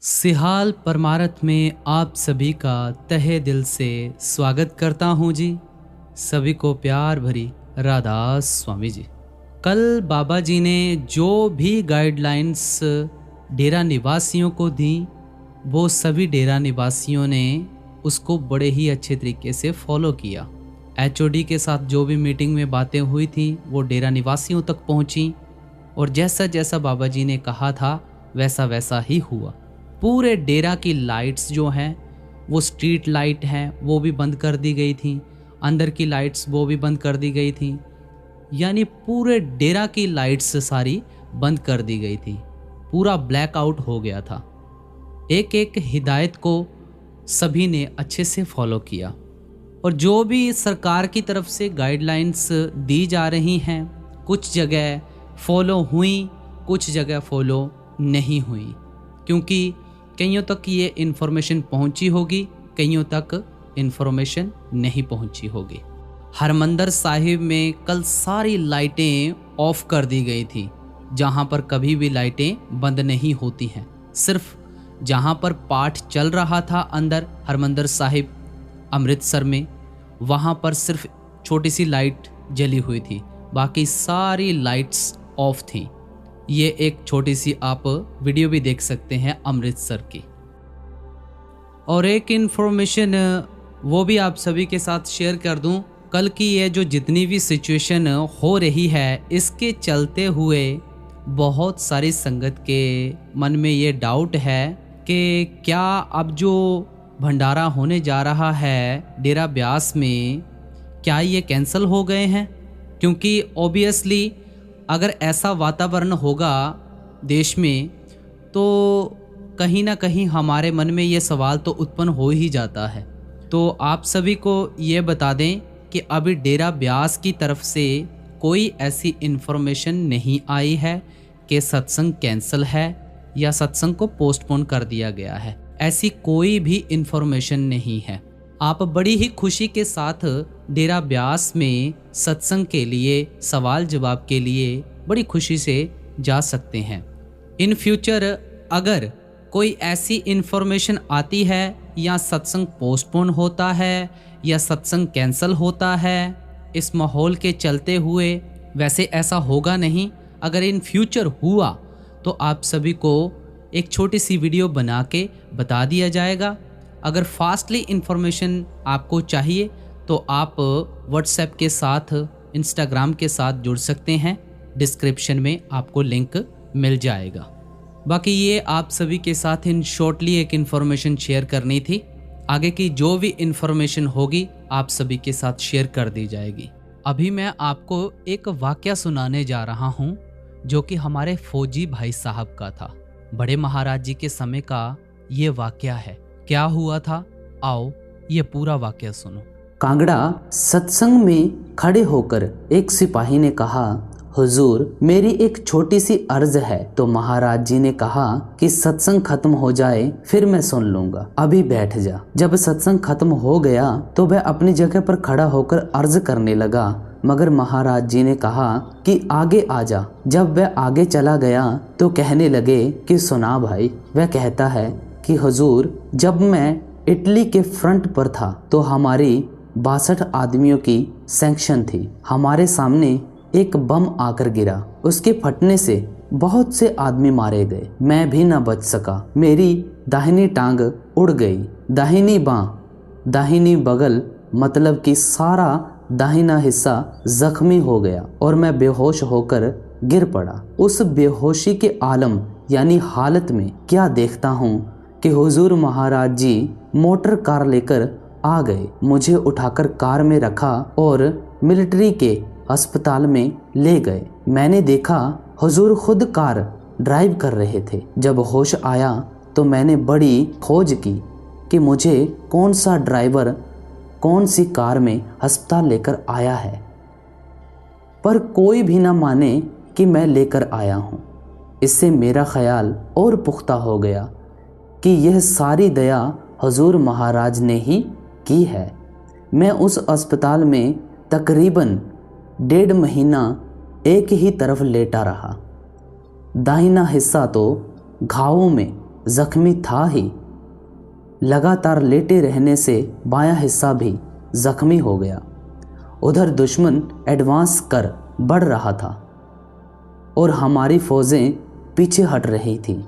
सिहाल परमारथ में आप सभी का तहे दिल से स्वागत करता हूँ जी। सभी को प्यार भरी राधा स्वामी जी। कल बाबा जी ने जो भी गाइडलाइंस डेरा निवासियों को दी, वो सभी डेरा निवासियों ने उसको बड़े ही अच्छे तरीके से फॉलो किया। एचओडी के साथ जो भी मीटिंग में बातें हुई थी वो डेरा निवासियों तक पहुँची और जैसा जैसा बाबा जी ने कहा था वैसा वैसा ही हुआ। पूरे डेरा की लाइट्स जो हैं वो स्ट्रीट लाइट हैं वो भी बंद कर दी गई थी, अंदर की लाइट्स वो भी बंद कर दी गई थी, यानी पूरे डेरा की लाइट्स सारी बंद कर दी गई थी। पूरा ब्लैकआउट हो गया था। एक एक हिदायत को सभी ने अच्छे से फॉलो किया और जो भी सरकार की तरफ से गाइडलाइंस दी जा रही हैं, कुछ जगह फॉलो हुई, कुछ जगह फॉलो नहीं हुई, क्योंकि कईयों तक ये इन्फॉर्मेशन पहुंची होगी, कईयों तक इन्फॉर्मेशन नहीं पहुंची होगी। हरमंदर साहिब में कल सारी लाइटें ऑफ कर दी गई थी, जहां पर कभी भी लाइटें बंद नहीं होती हैं। सिर्फ जहां पर पाठ चल रहा था अंदर हरमंदर साहिब अमृतसर में, वहां पर सिर्फ छोटी सी लाइट जली हुई थी, बाकी सारी लाइट्स ऑफ थी। ये एक छोटी सी आप वीडियो भी देख सकते हैं अमृतसर की। और एक इन्फॉर्मेशन वो भी आप सभी के साथ शेयर कर दूं, कल की ये जो जितनी भी सिचुएशन हो रही है, इसके चलते हुए बहुत सारी संगत के मन में ये डाउट है कि क्या अब जो भंडारा होने जा रहा है डेरा ब्यास में, क्या ये कैंसिल हो गए हैं? क्योंकि ऑब्वियसली अगर ऐसा वातावरण होगा देश में तो कहीं ना कहीं हमारे मन में ये सवाल तो उत्पन्न हो ही जाता है। तो आप सभी को ये बता दें कि अभी डेरा ब्यास की तरफ से कोई ऐसी इन्फॉर्मेशन नहीं आई है कि सत्संग कैंसिल है या सत्संग को पोस्टपोन कर दिया गया है। ऐसी कोई भी इन्फॉर्मेशन नहीं है। आप बड़ी ही खुशी के साथ डेरा ब्यास में सत्संग के लिए, सवाल जवाब के लिए बड़ी खुशी से जा सकते हैं। इन फ्यूचर अगर कोई ऐसी इन्फॉर्मेशन आती है या सत्संग पोस्टपोन होता है या सत्संग कैंसिल होता है, इस माहौल के चलते हुए, वैसे ऐसा होगा नहीं, अगर इन फ्यूचर हुआ तो आप सभी को एक छोटी सी वीडियो बना के बता दिया जाएगा। अगर फास्टली इन्फॉर्मेशन आपको चाहिए तो आप व्हाट्सएप के साथ, इंस्टाग्राम के साथ जुड़ सकते हैं। डिस्क्रिप्शन में आपको लिंक मिल जाएगा। बाकी ये आप सभी के साथ इन शॉर्टली एक इन्फॉर्मेशन शेयर करनी थी। आगे की जो भी इन्फॉर्मेशन होगी आप सभी के साथ शेयर कर दी जाएगी। अभी मैं आपको एक वाकया सुनाने जा रहा हूँ जो कि हमारे फौजी भाई साहब का था। बड़े महाराज जी के समय का ये वाकया है। क्या हुआ था, आओ ये पूरा वाकया सुनो। कांगड़ा सत्संग में खड़े होकर एक सिपाही ने कहा, हुजूर मेरी एक छोटी सी अर्ज है। तो महाराज जी ने कहा कि सत्संग खत्म हो जाए फिर मैं सुन लूंगा, अभी बैठ जा। जब सत्संग खत्म हो गया तो वह अपनी जगह पर खड़ा होकर अर्ज करने लगा, मगर महाराज जी ने कहा कि आगे आ जा। जब वह आगे चला गया तो कहने लगे कि सुना भाई। वह कहता है कि हुजूर जब मैं इटली के फ्रंट पर था तो हमारी 62 आदमियों की सैंक्शन थी। हमारे सामने एक बम आकर गिरा, उसके फटने से बहुत से आदमी मारे गए। मैं भी न बच सका। मेरी दाहिनी टांग उड़ गई, दाहिनी बाँ, दाहिनी बगल, मतलब कि सारा दाहिना हिस्सा जख्मी हो गया और मैं बेहोश होकर गिर पड़ा। उस बेहोशी के आलम यानी हालत में क्या देखता हूँ कि हुजूर महाराज जी मोटर कार लेकर आ गए, मुझे उठाकर कार में रखा और मिलिट्री के अस्पताल में ले गए। मैंने देखा हुजूर खुद कार ड्राइव कर रहे थे। जब होश आया तो मैंने बड़ी खोज की कि मुझे कौन सा ड्राइवर कौन सी कार में अस्पताल लेकर आया है, पर कोई भी ना माने कि मैं लेकर आया हूँ। इससे मेरा ख्याल और पुख्ता हो गया कि यह सारी दया हुजूर महाराज ने ही की है। मैं उस अस्पताल में तकरीबन 1.5 महीना एक ही तरफ लेटा रहा। दाहिना हिस्सा तो घावों में जख्मी था ही। लगातार लेटे रहने से बायां हिस्सा भी जख्मी हो गया। उधर दुश्मन एडवांस कर बढ़ रहा था और हमारी फौजें पीछे हट रही थी,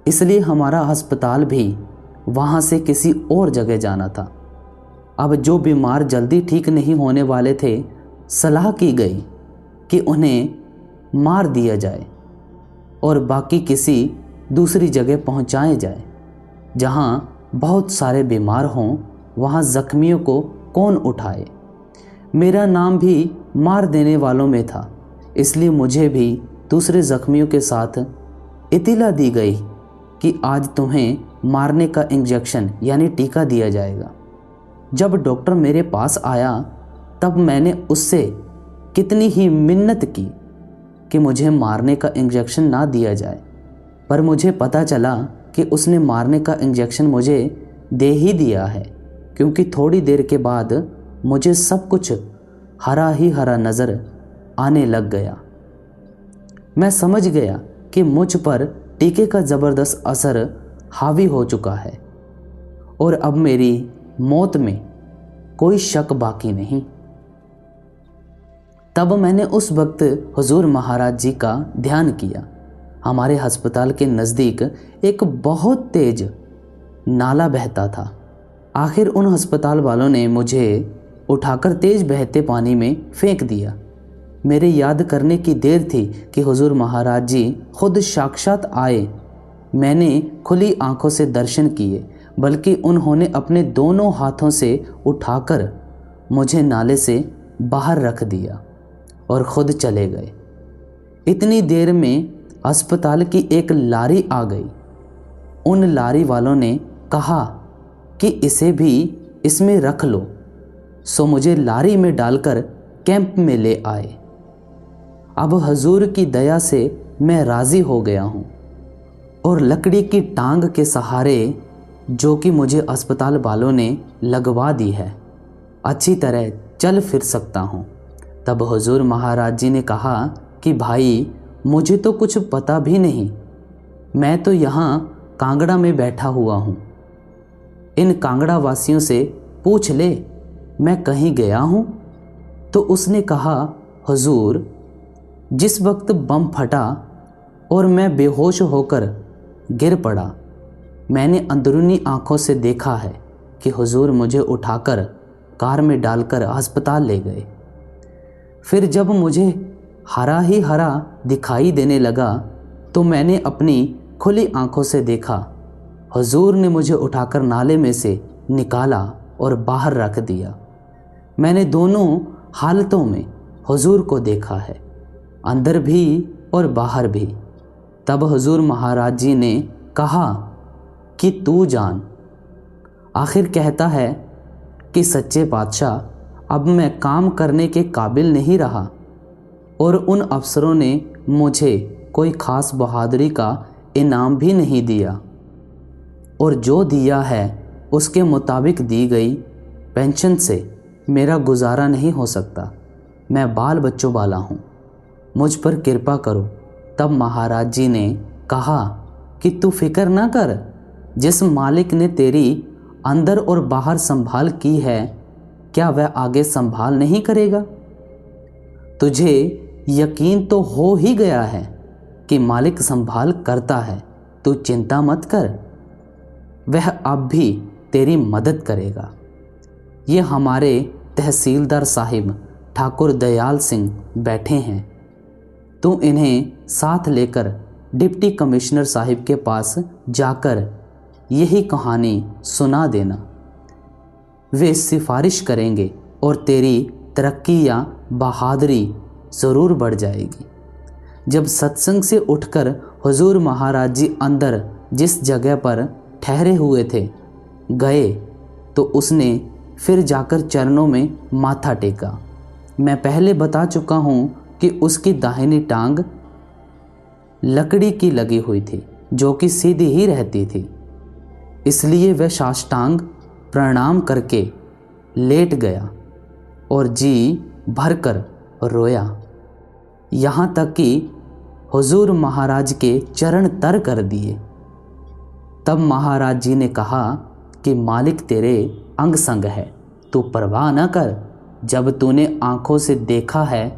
इसलिए हमारा अस्पताल भी वहाँ से किसी और जगह जाना था। अब जो बीमार जल्दी ठीक नहीं होने वाले थे, सलाह की गई कि उन्हें मार दिया जाए और बाकी किसी दूसरी जगह पहुँचाए जाए जहाँ बहुत सारे बीमार हों। वहाँ ज़ख्मियों को कौन उठाए। मेरा नाम भी मार देने वालों में था, इसलिए मुझे भी दूसरे ज़ख्मियों के साथ इतिला दी गई कि आज तुम्हें मारने का इंजेक्शन यानी टीका दिया जाएगा। जब डॉक्टर मेरे पास आया तब मैंने उससे कितनी ही मिन्नत की कि मुझे मारने का इंजेक्शन ना दिया जाए, पर मुझे पता चला कि उसने मारने का इंजेक्शन मुझे दे ही दिया है, क्योंकि थोड़ी देर के बाद मुझे सब कुछ हरा ही हरा नज़र आने लग गया। मैं समझ गया कि मुझ पर टीके का ज़बरदस्त असर हावी हो चुका है और अब मेरी मौत में कोई शक बाकी नहीं। तब मैंने उस वक्त हुजूर महाराज जी का ध्यान किया। हमारे अस्पताल के नज़दीक एक बहुत तेज नाला बहता था। आखिर उन अस्पताल वालों ने मुझे उठाकर तेज बहते पानी में फेंक दिया। मेरे याद करने की देर थी कि हुजूर महाराज जी खुद साक्षात आए। मैंने खुली आंखों से दर्शन किए, बल्कि उन्होंने अपने दोनों हाथों से उठाकर मुझे नाले से बाहर रख दिया और ख़ुद चले गए। इतनी देर में अस्पताल की एक लारी आ गई। उन लारी वालों ने कहा कि इसे भी इसमें रख लो, सो मुझे लारी में डालकर कैंप में ले आए। अब हजूर की दया से मैं राज़ी हो गया हूँ और लकड़ी की टांग के सहारे, जो कि मुझे अस्पताल वालों ने लगवा दी है, अच्छी तरह चल फिर सकता हूँ। तब हुजूर महाराज जी ने कहा कि भाई, मुझे तो कुछ पता भी नहीं, मैं तो यहाँ कांगड़ा में बैठा हुआ हूँ। इन कांगड़ा वासियों से पूछ ले मैं कहीं गया हूँ। तो उसने कहा, हुजूर, जिस वक्त बम फटा और मैं बेहोश होकर गिर पड़ा, मैंने अंदरूनी आँखों से देखा है कि हुजूर मुझे उठाकर कार में डालकर अस्पताल ले गए। फिर जब मुझे हरा ही हरा दिखाई देने लगा तो मैंने अपनी खुली आँखों से देखा, हुजूर ने मुझे उठाकर नाले में से निकाला और बाहर रख दिया। मैंने दोनों हालतों में हुजूर को देखा है, अंदर भी और बाहर भी। तब हुजूर महाराज जी ने कहा कि तू जान। आखिर कहता है कि सच्चे बादशाह, अब मैं काम करने के काबिल नहीं रहा और उन अफसरों ने मुझे कोई ख़ास बहादुरी का इनाम भी नहीं दिया, और जो दिया है उसके मुताबिक दी गई पेंशन से मेरा गुजारा नहीं हो सकता। मैं बाल बच्चों वाला हूँ, मुझ पर कृपा करो। तब महाराज जी ने कहा कि तू फिक्र ना कर, जिस मालिक ने तेरी अंदर और बाहर संभाल की है, क्या वह आगे संभाल नहीं करेगा? तुझे यकीन तो हो ही गया है कि मालिक संभाल करता है, तू चिंता मत कर, वह अब भी तेरी मदद करेगा। ये हमारे तहसीलदार साहिब ठाकुर दयाल सिंह बैठे हैं, तू इन्हें साथ लेकर डिप्टी कमिश्नर साहिब के पास जाकर यही कहानी सुना देना। वे सिफारिश करेंगे और तेरी तरक्की या बहादुरी ज़रूर बढ़ जाएगी। जब सत्संग से उठकर हुजूर महाराज जी अंदर जिस जगह पर ठहरे हुए थे गए तो उसने फिर जाकर चरणों में माथा टेका। मैं पहले बता चुका हूँ कि उसकी दाहिनी टांग लकड़ी की लगी हुई थी, जो कि सीधी ही रहती थी, इसलिए वह साष्टांग प्रणाम करके लेट गया और जी भरकर रोया, यहाँ तक कि हुजूर महाराज के चरण तर कर दिए। तब महाराज जी ने कहा कि मालिक तेरे अंग संग है, तू परवाह न कर। जब तूने आंखों से देखा है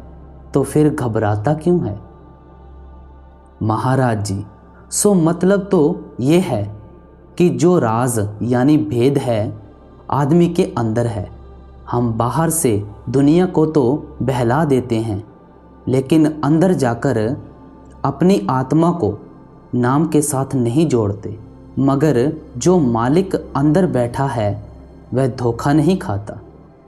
तो फिर घबराता क्यों है। महाराज जी, सो मतलब तो ये है कि जो राज यानी भेद है आदमी के अंदर है। हम बाहर से दुनिया को तो बहला देते हैं, लेकिन अंदर जाकर अपनी आत्मा को नाम के साथ नहीं जोड़ते। मगर जो मालिक अंदर बैठा है वह धोखा नहीं खाता।